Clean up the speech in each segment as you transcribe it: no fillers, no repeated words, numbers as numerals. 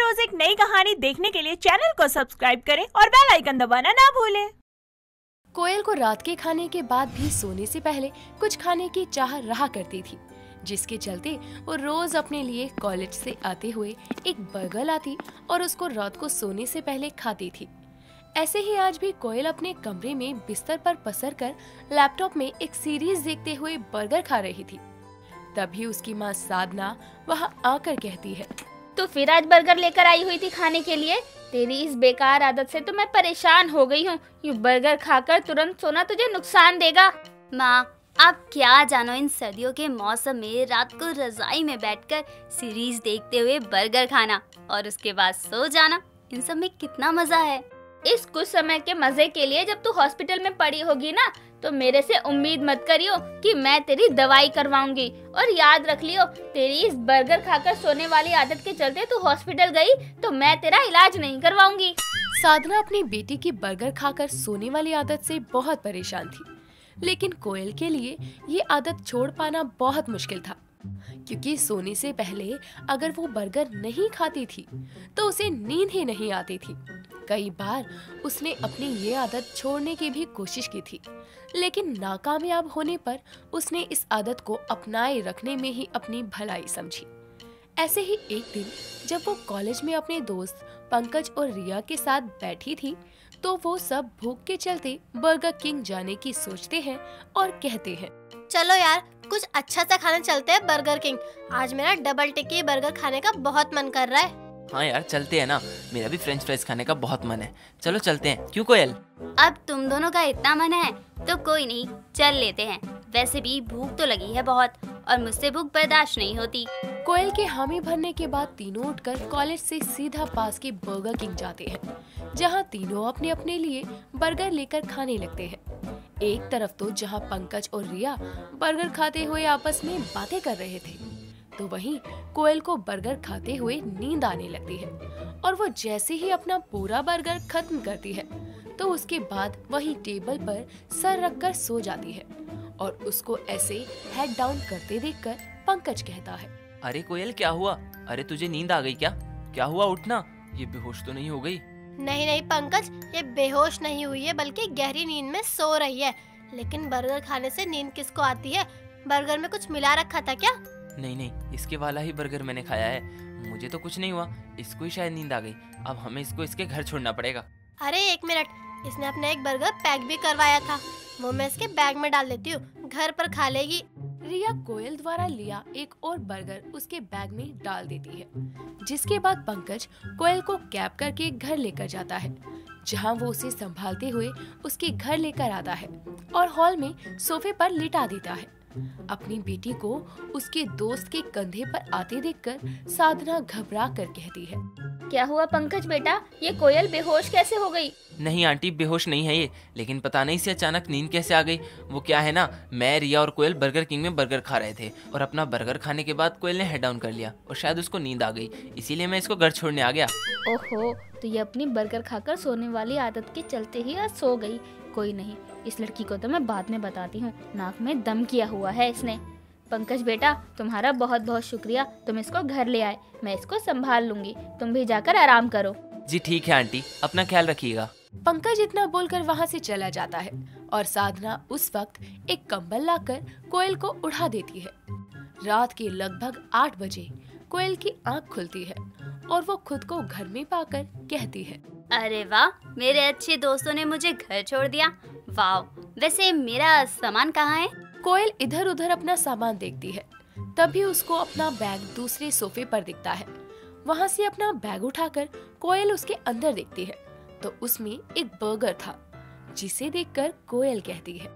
रोज एक नई कहानी देखने के लिए चैनल को सब्सक्राइब करें और बेल आइकन दबाना ना भूलें। कोयल को रात के खाने के बाद भी सोने से पहले कुछ खाने की चाह रहा करती थी, जिसके चलते वो रोज अपने लिए कॉलेज से आते हुए एक बर्गर लाती और उसको रात को सोने से पहले खाती थी। ऐसे ही आज भी कोयल अपने कमरे में बिस्तर पर पसर कर लैपटॉप में एक सीरीज देखते हुए बर्गर खा रही थी। तभी उसकी माँ साधना वहाँ आकर कहती है, तो फिर आज बर्गर लेकर आई हुई थी खाने के लिए। तेरी इस बेकार आदत से तो मैं परेशान हो गई हूँ। यूँ बर्गर खाकर तुरंत सोना तुझे नुकसान देगा। माँ, आप क्या जानो, इन सर्दियों के मौसम में रात को रजाई में बैठकर सीरीज देखते हुए बर्गर खाना और उसके बाद सो जाना, इन सब में कितना मजा है। इस कुछ समय के मजे के लिए जब तू हॉस्पिटल में पड़ी होगी ना, तो मेरे से उम्मीद मत करियो कि मैं तेरी दवाई करवाऊंगी। और याद रख लियो, तेरी इस बर्गर खाकर सोने वाली आदत के चलते तू हॉस्पिटल गई तो मैं तेरा इलाज नहीं करवाऊंगी। साधना अपनी बेटी की बर्गर खाकर सोने वाली आदत से बहुत परेशान थी, लेकिन कोयल के लिए ये आदत छोड़ पाना बहुत मुश्किल था, क्योंकि सोने से पहले अगर वो बर्गर नहीं खाती थी तो उसे नींद ही नहीं आती थी। कई बार उसने अपनी ये आदत छोड़ने की भी कोशिश की थी, लेकिन नाकामयाब होने पर उसने इस आदत को अपनाए रखने में ही अपनी भलाई समझी। ऐसे ही एक दिन जब वो कॉलेज में अपने दोस्त पंकज और रिया के साथ बैठी थी, तो वो सब भूख के चलते बर्गर किंग जाने की सोचते हैं और कहते हैं, चलो यार, कुछ अच्छा सा खाने चलते हैं बर्गर किंग। आज मेरा डबल टिक्की बर्गर खाने का बहुत मन कर रहा है। हाँ यार, चलते हैं ना, मेरा भी फ्रेंच फ्राइज खाने का बहुत मन है। चलो चलते हैं, क्यों कोयल? अब तुम दोनों का इतना मन है तो कोई नहीं, चल लेते हैं। वैसे भी भूख तो लगी है बहुत और मुझसे भूख बर्दाश्त नहीं होती। कोयल के हामी भरने के बाद तीनों उठकर कॉलेज से सीधा पास के बर्गर किंग जाते हैं, जहां तीनों अपने अपने लिए बर्गर लेकर खाने लगते हैं। एक तरफ तो जहां पंकज और रिया बर्गर खाते हुए आपस में बातें कर रहे थे, तो वहीं कोयल को बर्गर खाते हुए नींद आने लगती है और वो जैसे ही अपना पूरा बर्गर खत्म करती है तो उसके बाद वही टेबल पर सर रखकर सो जाती है। और उसको ऐसे हेड डाउन करते देखकर पंकज कहता है, अरे कोयल, क्या हुआ? अरे तुझे नींद आ गई क्या? क्या हुआ, उठना, ये बेहोश तो नहीं हो गई? नहीं नहीं पंकज, ये बेहोश नहीं हुई है, बल्कि गहरी नींद में सो रही है। लेकिन बर्गर खाने से नींद किसको आती है? बर्गर में कुछ मिला रखा था क्या? नहीं नहीं, इसके वाला ही बर्गर मैंने खाया है, मुझे तो कुछ नहीं हुआ, इसको ही शायद नींद आ गई। अब हमें इसको इसके घर छोड़ना पड़ेगा। अरे एक मिनट, इसने अपना एक बर्गर पैक भी करवाया था, वो मैं इसके बैग में डाल देती हूँ, घर पर खा लेगी। रिया कोयल द्वारा लिया एक और बर्गर उसके बैग में डाल देती है, जिसके बाद पंकज कोयल को कैब करके घर लेकर जाता है, जहां वो उसे संभालते हुए उसके घर लेकर आता है और हॉल में सोफे पर लिटा देता है। अपनी बेटी को उसके दोस्त के कंधे पर आते देखकर साधना घबरा कर कहती है, क्या हुआ पंकज बेटा, ये कोयल बेहोश कैसे हो गई? नहीं आंटी, बेहोश नहीं है ये, लेकिन पता नहीं से अचानक नींद कैसे आ गई। वो क्या है ना, मैं, रिया और कोयल बर्गर किंग में बर्गर खा रहे थे और अपना बर्गर खाने के बाद कोयल ने हेड डाउन कर लिया और शायद उसको नींद आ गई, इसीलिए मैं इसको घर छोड़ने आ गया। ओहो, तो ये अपनी बर्गर खाकर सोने वाली आदत के चलते ही आज सो गई। कोई नहीं, इस लड़की को तो मैं बाद में बताती हूँ, नाक में दम किया हुआ है इसने। पंकज बेटा, तुम्हारा बहुत बहुत शुक्रिया, तुम इसको घर ले आए, मैं इसको संभाल लूंगी, तुम भी जाकर आराम करो। जी ठीक है आंटी, अपना ख्याल रखिएगा। पंकज इतना बोलकर वहाँ से चला जाता है और साधना उस वक्त एक कंबल लाकर कोयल को उठा देती है। रात के लगभग 8 बजे कोयल की आँख खुलती है और वो खुद को घर में पाकर कहती है, अरे वाह, मेरे अच्छे दोस्तों ने मुझे घर छोड़ दिया। वाह, वैसे मेरा सामान कहाँ है? कोयल इधर उधर अपना सामान देखती है, तभी उसको अपना बैग दूसरे सोफे पर दिखता है। वहाँ से अपना बैग उठाकर कोयल उसके अंदर देखती है, तो उसमें एक बर्गर था, जिसे देखकर कोयल कहती है,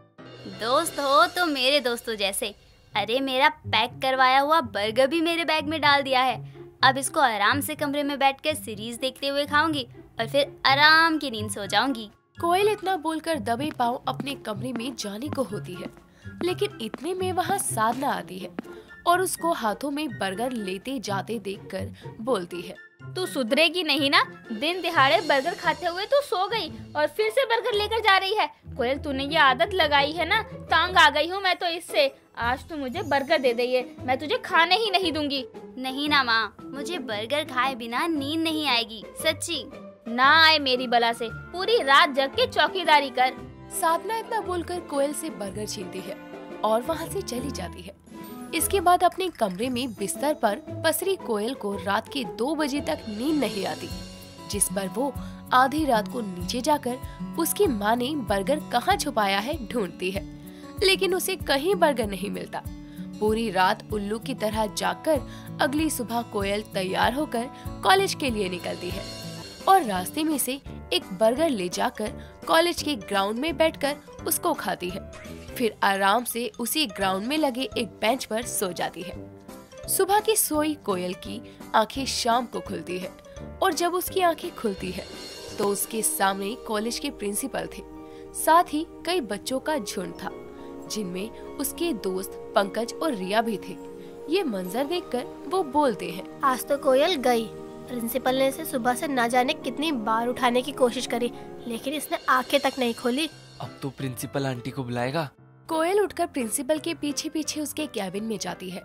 दोस्त हो तो मेरे दोस्तों जैसे। अरे मेरा पैक करवाया हुआ बर्गर भी मेरे बैग में डाल दिया है। अब इसको आराम से कमरे में बैठकर सीरीज देखते हुए खाऊंगी और फिर आराम की नींद सो जाऊंगी। कोयल इतना बोलकर दबे पांव अपने कमरे में जाने को होती है, लेकिन इतने में वहाँ साधना आती है और उसको हाथों में बर्गर लेते जाते देखकर बोलती है, तू सुधरेगी नहीं ना, दिन दिहाड़े बर्गर खाते हुए तू सो गई और फिर से बर्गर लेकर जा रही है। कोयल, तूने ये आदत लगाई है ना, तंग आ गई हूँ मैं तो इससे। आज तो मुझे बर्गर दे दे, मैं तुझे खाने ही नहीं दूंगी। नहीं ना माँ, मुझे बर्गर खाए बिना नींद नहीं आएगी, सच्ची। ना आए मेरी बला से, पूरी रात जग के चौकीदारी कर। साधना इतना बोलकर कोयल से बर्गर छीनती है और वहाँ से चली जाती है। इसके बाद अपने कमरे में बिस्तर पर पसरी कोयल को रात के 2 बजे तक नींद नहीं आती, जिस पर वो आधी रात को नीचे जाकर उसकी माँ ने बर्गर कहाँ छुपाया है ढूंढती है, लेकिन उसे कहीं बर्गर नहीं मिलता। पूरी रात उल्लू की तरह जागकर अगली सुबह कोयल तैयार होकर कॉलेज के लिए निकलती है और रास्ते में से एक बर्गर ले जाकर कॉलेज के ग्राउंड में बैठकर उसको खाती है। फिर आराम से उसी ग्राउंड में लगे एक बेंच पर सो जाती है। सुबह की सोई कोयल की आंखें शाम को खुलती है और जब उसकी आंखें खुलती है तो उसके सामने कॉलेज के प्रिंसिपल थे, साथ ही कई बच्चों का झुंड था, जिनमें उसके दोस्त पंकज और रिया भी थे। ये मंजर देखकर वो बोलते हैं, आज तो कोयल गई। प्रिंसिपल ने इसे सुबह से ना जाने कितनी बार उठाने की कोशिश करी, लेकिन इसने आंखें तक नहीं खोली। अब तो प्रिंसिपल आंटी को बुलाएगा। कोयल उठकर प्रिंसिपल के पीछे पीछे उसके कैबिन में जाती है,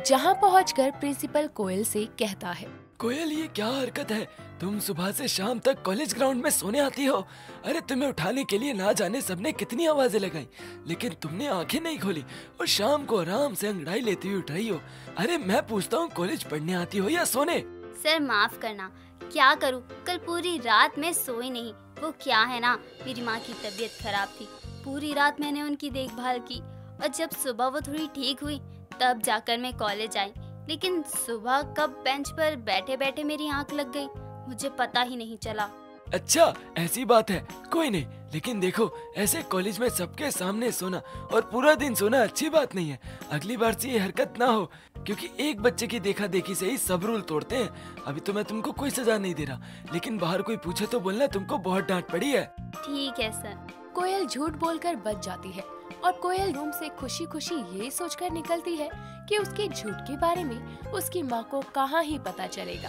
जहाँ पहुंचकर प्रिंसिपल कोयल से कहता है, कोयल ये क्या हरकत है? तुम सुबह से शाम तक कॉलेज ग्राउंड में सोने आती हो। अरे तुम्हें उठाने के लिए ना जाने सबने कितनी आवाजें लगाई, लेकिन तुमने आंखें नहीं खोली और शाम को आराम से अंगड़ाई लेती हुई उठ रही हो। अरे मैं पूछता हूँ, कॉलेज पढ़ने आती हो या सोने? सर माफ करना, क्या करूँ, कल पूरी रात मैं सोई नहीं। वो क्या है ना, मेरी माँ की तबीयत खराब थी, पूरी रात मैंने उनकी देखभाल की और जब सुबह वो थोड़ी ठीक हुई तब जाकर मैं कॉलेज आई। लेकिन सुबह कब बेंच पर बैठे बैठे मेरी आंख लग गई, मुझे पता ही नहीं चला। अच्छा ऐसी बात है, कोई नहीं। लेकिन देखो, ऐसे कॉलेज में सबके सामने सोना और पूरा दिन सोना अच्छी बात नहीं है। अगली बार से ये हरकत ना हो, क्योंकि एक बच्चे की देखा देखी से ही सब रूल तोड़ते हैं। अभी तो मैं तुमको कोई सजा नहीं दे रहा, लेकिन बाहर कोई पूछे तो बोलना तुमको बहुत डांट पड़ी है। ठीक है सर। कोयल झूठ बोलकर बच जाती है और कोयल रूम से खुशी खुशी ये सोचकर निकलती है कि उसके झूठ के बारे में उसकी माँ को कहाँ ही पता चलेगा।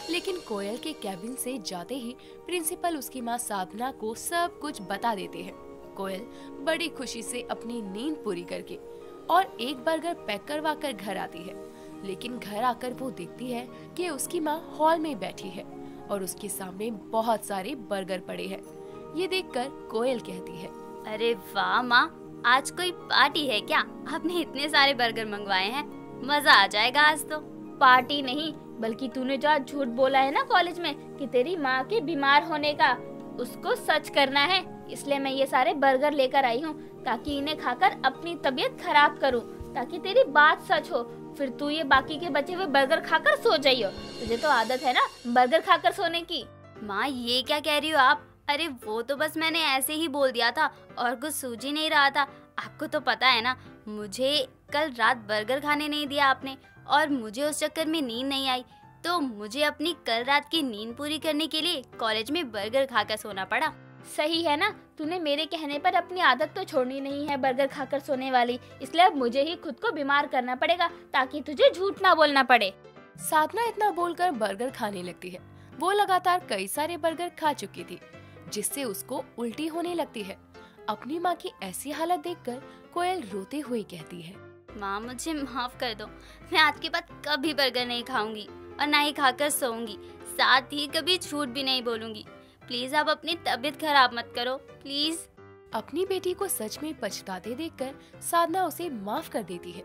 लेकिन कोयल के कैबिन से जाते ही प्रिंसिपल उसकी माँ साधना को सब कुछ बता देते हैं। कोयल बड़ी खुशी से अपनी नींद पूरी करके और एक बर्गर पैक करवा कर घर आती है, लेकिन घर आकर वो देखती है कि उसकी माँ हॉल में बैठी है और उसके सामने बहुत सारे बर्गर पड़े हैं। ये देखकर कोयल कहती है, अरे वाह माँ, आज कोई पार्टी है क्या? आपने इतने सारे बर्गर मंगवाए हैं, मजा आ जाएगा आज तो। पार्टी नहीं, बल्कि तूने जो आज झूठ बोला है ना कॉलेज में कि तेरी माँ के बीमार होने का, उसको सच करना है। इसलिए मैं ये सारे बर्गर लेकर आई हूँ ताकि इन्हें खाकर अपनी तबीयत खराब करूँ, ताकि तेरी बात सच हो। फिर तू ये बाकी के बचे हुए बर्गर खाकर सो जाइयो। तुझे तो आदत है ना बर्गर खाकर सोने की। माँ ये क्या कह रही हो आप? अरे वो तो बस मैंने ऐसे ही बोल दिया था और कुछ सूझ ही नहीं रहा था। आपको तो पता है ना, मुझे कल रात बर्गर खाने नहीं दिया आपने और मुझे उस चक्कर में नींद नहीं आई, तो मुझे अपनी कल रात की नींद पूरी करने के लिए कॉलेज में बर्गर खाकर सोना पड़ा। सही है ना, तूने मेरे कहने पर अपनी आदत तो छोड़नी नहीं है बर्गर खाकर सोने वाली, इसलिए अब मुझे ही खुद को बीमार करना पड़ेगा ताकि तुझे झूठ ना बोलना पड़े। साधना इतना बोलकर बर्गर खाने लगती है। वो लगातार कई सारे बर्गर खा चुकी थी, जिससे उसको उल्टी होने लगती है। अपनी माँ की ऐसी हालत देखकर कोयल रोते हुए कहती है, माँ मुझे माफ कर दो, मैं आज के बाद कभी बर्गर नहीं खाऊंगी और ना ही खाकर सोऊंगी, साथ ही कभी झूठ भी नहीं बोलूंगी। प्लीज आप अपनी तबीयत खराब मत करो, प्लीज। अपनी बेटी को सच में पछताते देखकर साधना उसे माफ कर देती है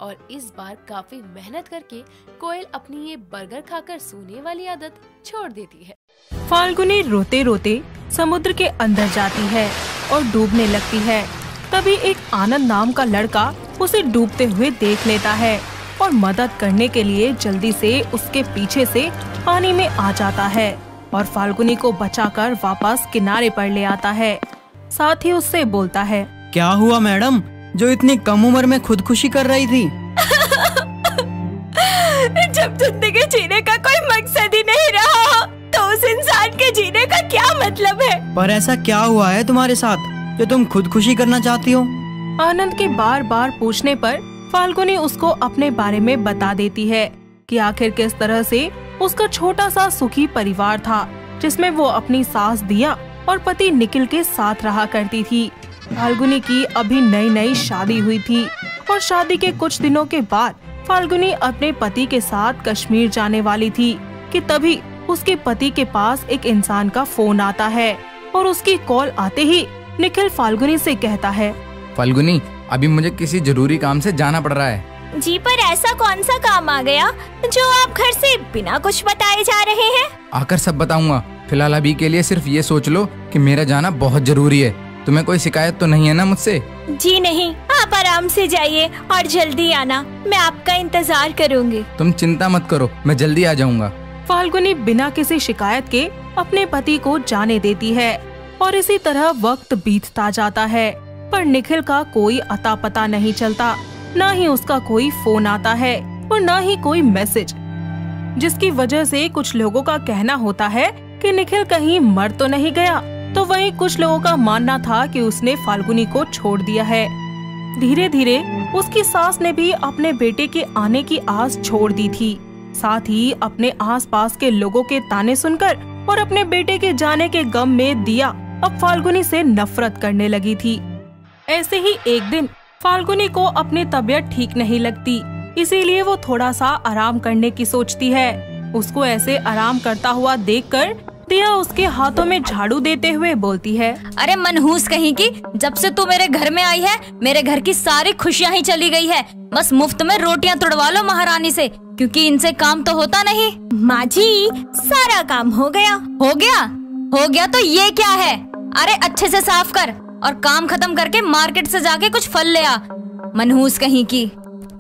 और इस बार काफी मेहनत करके कोयल अपनी ये बर्गर खाकर सोने वाली आदत छोड़ देती है। फाल्गुनी रोते रोते समुद्र के अंदर जाती है और डूबने लगती है। तभी एक आनंद नाम का लड़का उसे डूबते हुए देख लेता है और मदद करने के लिए जल्दी से उसके पीछे से पानी में आ जाता है और फाल्गुनी को बचाकर वापस किनारे पर ले आता है। साथ ही उससे बोलता है, क्या हुआ मैडम, जो इतनी कम उम्र में खुदकुशी कर रही थी? जब जिंदगी जीने का कोई मकसद ही नहीं रहा तो उस इंसान के जीने का क्या मतलब है? पर ऐसा क्या हुआ है तुम्हारे साथ जो तुम खुदकुशी करना चाहती हो? आनंद के बार बार पूछने पर फाल्गुनी उसको अपने बारे में बता देती है कि आखिर किस तरह से उसका छोटा सा सुखी परिवार था, जिसमें वो अपनी सास दिया और पति निखिल के साथ रहा करती थी। फाल्गुनी की अभी नई नई शादी हुई थी और शादी के कुछ दिनों के बाद फाल्गुनी अपने पति के साथ कश्मीर जाने वाली थी कि तभी उसके पति के पास एक इंसान का फोन आता है और उसकी कॉल आते ही निखिल फाल्गुनी से कहता है, फाल्गुनी, अभी मुझे किसी जरूरी काम से जाना पड़ रहा है। जी, पर ऐसा कौन सा काम आ गया जो आप घर से बिना कुछ बताए जा रहे हैं? आकर सब बताऊंगा। फिलहाल अभी के लिए सिर्फ ये सोच लो कि मेरा जाना बहुत जरूरी है। तुम्हें कोई शिकायत तो नहीं है ना मुझसे? जी नहीं, आप आराम से जाइए और जल्दी आना, मैं आपका इंतजार करूंगी। तुम चिंता मत करो, मैं जल्दी आ जाऊंगा। फाल्गुनी बिना किसी शिकायत के अपने पति को जाने देती है और इसी तरह वक्त बीतता जाता है, पर निखिल का कोई अता पता नहीं चलता। न ही उसका कोई फोन आता है और न ही कोई मैसेज, जिसकी वजह से कुछ लोगों का कहना होता है कि निखिल कहीं मर तो नहीं गया, तो वहीं कुछ लोगों का मानना था कि उसने फाल्गुनी को छोड़ दिया है। धीरे धीरे उसकी सास ने भी अपने बेटे के आने की आस छोड़ दी थी। साथ ही अपने आसपास के लोगों के ताने सुनकर और अपने बेटे के जाने के गम में दिया अब फाल्गुनी से नफरत करने लगी थी। ऐसे ही एक दिन फाल्गुनी को अपनी तबीयत ठीक नहीं लगती, इसीलिए वो थोड़ा सा आराम करने की सोचती है। उसको ऐसे आराम करता हुआ देखकर दिया उसके हाथों में झाड़ू देते हुए बोलती है, अरे मनहूस कहीं की, जब से तू मेरे घर में आई है मेरे घर की सारी खुशियाँ ही चली गई है। बस मुफ्त में रोटियाँ तुड़वा लो महारानी से, क्योंकि इनसे काम तो होता नहीं। माँ जी, सारा काम हो गया। हो गया? हो गया तो ये क्या है? अरे अच्छे से साफ कर और काम खत्म करके मार्केट से जाके कुछ फल ले आ, मनहूस कहीं की।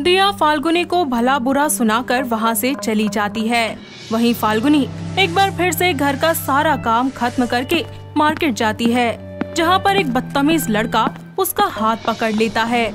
दिया फाल्गुनी को भला बुरा सुनाकर वहाँ से चली जाती है। वहीं फाल्गुनी एक बार फिर से घर का सारा काम खत्म करके मार्केट जाती है, जहाँ पर एक बदतमीज लड़का उसका हाथ पकड़ लेता है।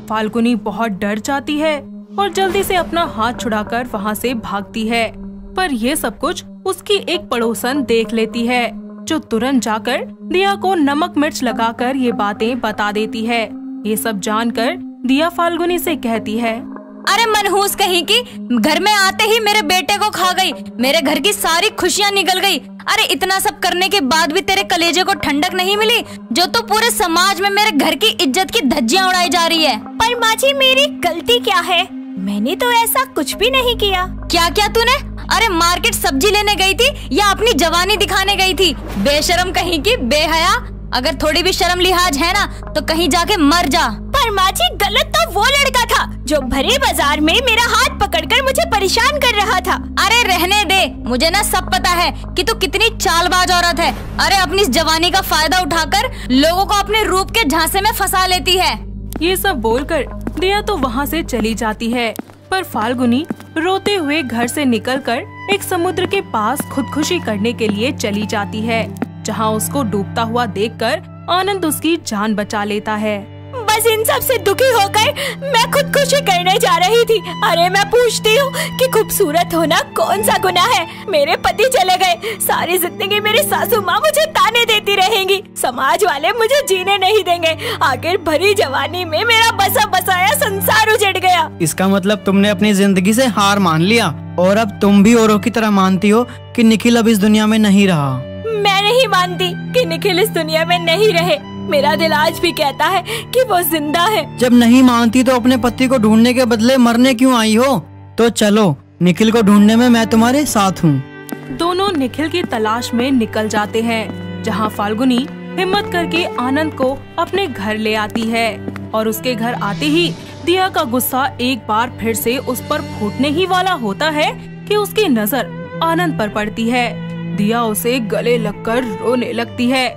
फाल्गुनी बहुत डर जाती है और जल्दी से अपना हाथ छुड़ाकर वहाँ से भागती है, पर ये सब कुछ उसकी एक पड़ोसन देख लेती है, जो तुरंत जाकर दिया को नमक मिर्च लगाकर ये बातें बता देती है। ये सब जानकर दिया फाल्गुनी से कहती है, अरे मनहूस कहीं की, घर में आते ही मेरे बेटे को खा गई, मेरे घर की सारी खुशियाँ निकल गई। अरे इतना सब करने के बाद भी तेरे कलेजे को ठंडक नहीं मिली, जो तो पूरे समाज में मेरे घर की इज्जत की धज्जियाँ उड़ाई जा रही है। पर माँ जी, मेरी गलती क्या है? मैंने तो ऐसा कुछ भी नहीं किया। क्या क्या तूने? अरे मार्केट सब्जी लेने गई थी या अपनी जवानी दिखाने गई थी? बेशरम कहीं की, बेहया। अगर थोड़ी भी शर्म लिहाज है ना तो कहीं जाके मर जा। पर माँ जी, गलत तो वो लड़का था जो भरे बाजार में मेरा हाथ पकड़कर मुझे परेशान कर रहा था। अरे रहने दे, मुझे ना सब पता है कि तू कितनी चालबाज औरत है। अरे अपनी इस जवानी का फायदा उठाकर लोगों को अपने रूप के झांसे में फंसा लेती है। ये सब बोलकर दिया तो वहाँ से चली जाती है, पर फाल्गुनी रोते हुए घर से निकलकर एक समुद्र के पास खुदकुशी करने के लिए चली जाती है, जहाँ उसको डूबता हुआ देखकर आनंद उसकी जान बचा लेता है। बस इन सब से दुखी होकर मैं खुदकुशी करने जा रही थी। अरे मैं पूछती हूँ कि खूबसूरत होना कौन सा गुनाह है? मेरे पति चले गए, सारी जिंदगी मेरी सासू माँ मुझे ताने देती रहेंगी, समाज वाले मुझे जीने नहीं देंगे। आखिर भरी जवानी में मेरा बसा बसाया संसार उजड़ गया। इसका मतलब तुमने अपनी जिंदगी से हार मान लिया और अब तुम भी औरों की तरह मानती हो कि निखिल अब इस दुनिया में नहीं रहा। मैं नहीं मानती कि निखिल इस दुनिया में नहीं रहे। मेरा दिल आज भी कहता है कि वो जिंदा है। जब नहीं मानती तो अपने पति को ढूंढने के बदले मरने क्यों आई हो? तो चलो, निखिल को ढूंढने में मैं तुम्हारे साथ हूँ। दोनों निखिल की तलाश में निकल जाते हैं, जहाँ फाल्गुनी हिम्मत करके आनंद को अपने घर ले आती है और उसके घर आते ही दिया का गुस्सा एक बार फिर से उस पर फूटने ही वाला होता है कि उसकी नजर आनंद पर पड़ती है। दिया उसे गले लगकर रोने लगती है।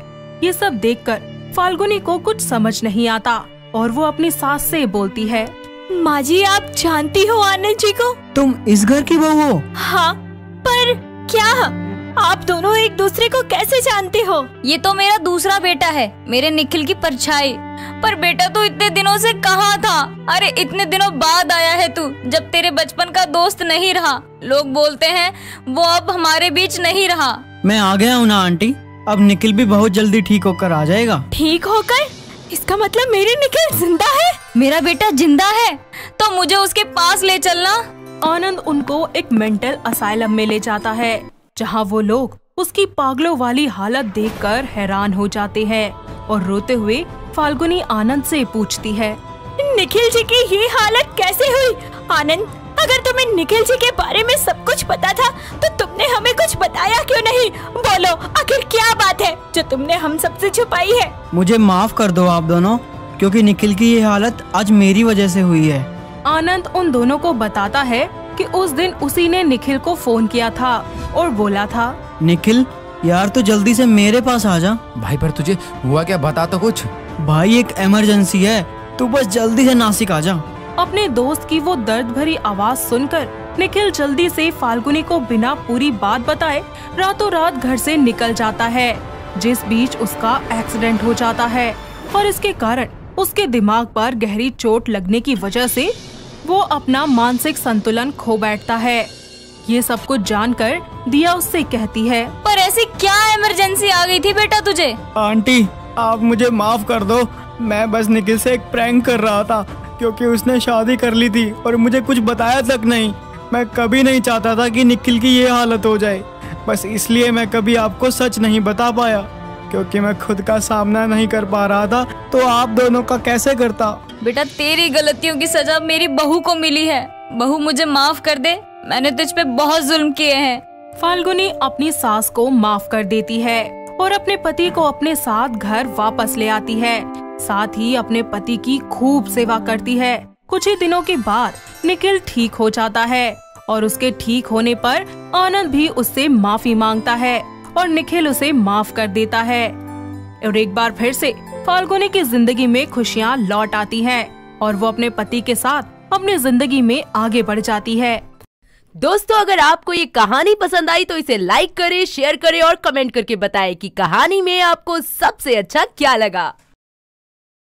ये सब देखकर फाल्गुनी को कुछ समझ नहीं आता और वो अपनी सास से बोलती है, माँ जी, आप जानती हो आनंद जी को? तुम इस घर की बहू हो? हाँ, पर क्या आप दोनों एक दूसरे को कैसे जानते हो? ये तो मेरा दूसरा बेटा है, मेरे निखिल की परछाई। पर बेटा तो इतने दिनों से कहाँ था? अरे इतने दिनों बाद आया है तू, जब तेरे बचपन का दोस्त नहीं रहा। लोग बोलते हैं वो अब हमारे बीच नहीं रहा। मैं आ गया हूँ ना आंटी, अब निखिल भी बहुत जल्दी ठीक होकर आ जाएगा। ठीक होकर? इसका मतलब मेरे निखिल जिंदा है? मेरा बेटा जिंदा है तो मुझे उसके पास ले चलना। आनंद उनको एक मेंटल असाइलम में ले जाता है, जहाँ वो लोग उसकी पागलों वाली हालत देखकर हैरान हो जाते हैं और रोते हुए फाल्गुनी आनंद से पूछती है, लेकिन निखिल जी की ये हालत कैसे हुई? आनंद, अगर तुम्हें निखिल जी के बारे में सब कुछ पता था तो तुमने हमें कुछ बताया क्यों नहीं? बोलो, आखिर क्या बात है जो तुमने हम सबसे छुपाई है? मुझे माफ कर दो आप दोनों, क्योंकि निखिल की ये हालत आज मेरी वजह से हुई है। आनंद उन दोनों को बताता है कि उस दिन उसी ने निखिल को फोन किया था और बोला था, निखिल यार तू जल्दी से मेरे पास आ जा। भाई पर तुझे हुआ क्या, बता तो कुछ। भाई एक इमरजेंसी है, तू बस जल्दी से नासिक आ जा। अपने दोस्त की वो दर्द भरी आवाज सुनकर निखिल जल्दी से फाल्गुनी को बिना पूरी बात बताए रातों रात घर से निकल जाता है, जिस बीच उसका एक्सीडेंट हो जाता है और इसके कारण उसके दिमाग पर गहरी चोट लगने की वजह से वो अपना मानसिक संतुलन खो बैठता है। ये सब कुछ जानकर दिया उससे कहती है, पर ऐसी क्या इमरजेंसी आ गई थी बेटा तुझे? आंटी आप मुझे माफ कर दो, मैं बस निखिल से एक प्रैंक कर रहा था, क्योंकि उसने शादी कर ली थी और मुझे कुछ बताया तक नहीं। मैं कभी नहीं चाहता था कि निखिल की ये हालत हो जाए, बस इसलिए मैं कभी आपको सच नहीं बता पाया, क्योंकि मैं खुद का सामना नहीं कर पा रहा था तो आप दोनों का कैसे करता। बेटा तेरी गलतियों की सजा मेरी बहू को मिली है। बहू मुझे माफ कर दे, मैंने तुझ पे बहुत जुल्म किए हैं। फाल्गुनी अपनी सास को माफ कर देती है और अपने पति को अपने साथ घर वापस ले आती है, साथ ही अपने पति की खूब सेवा करती है। कुछ ही दिनों के बाद निखिल ठीक हो जाता है और उसके ठीक होने पर आनंद भी उससे माफी मांगता है और निखिल उसे माफ कर देता है और एक बार फिर से फाल्गुनी की जिंदगी में खुशियाँ लौट आती हैं और वो अपने पति के साथ अपनी जिंदगी में आगे बढ़ जाती है। दोस्तों, अगर आपको ये कहानी पसंद आई तो इसे लाइक करें, शेयर करें और कमेंट करके बताएं कि कहानी में आपको सबसे अच्छा क्या लगा।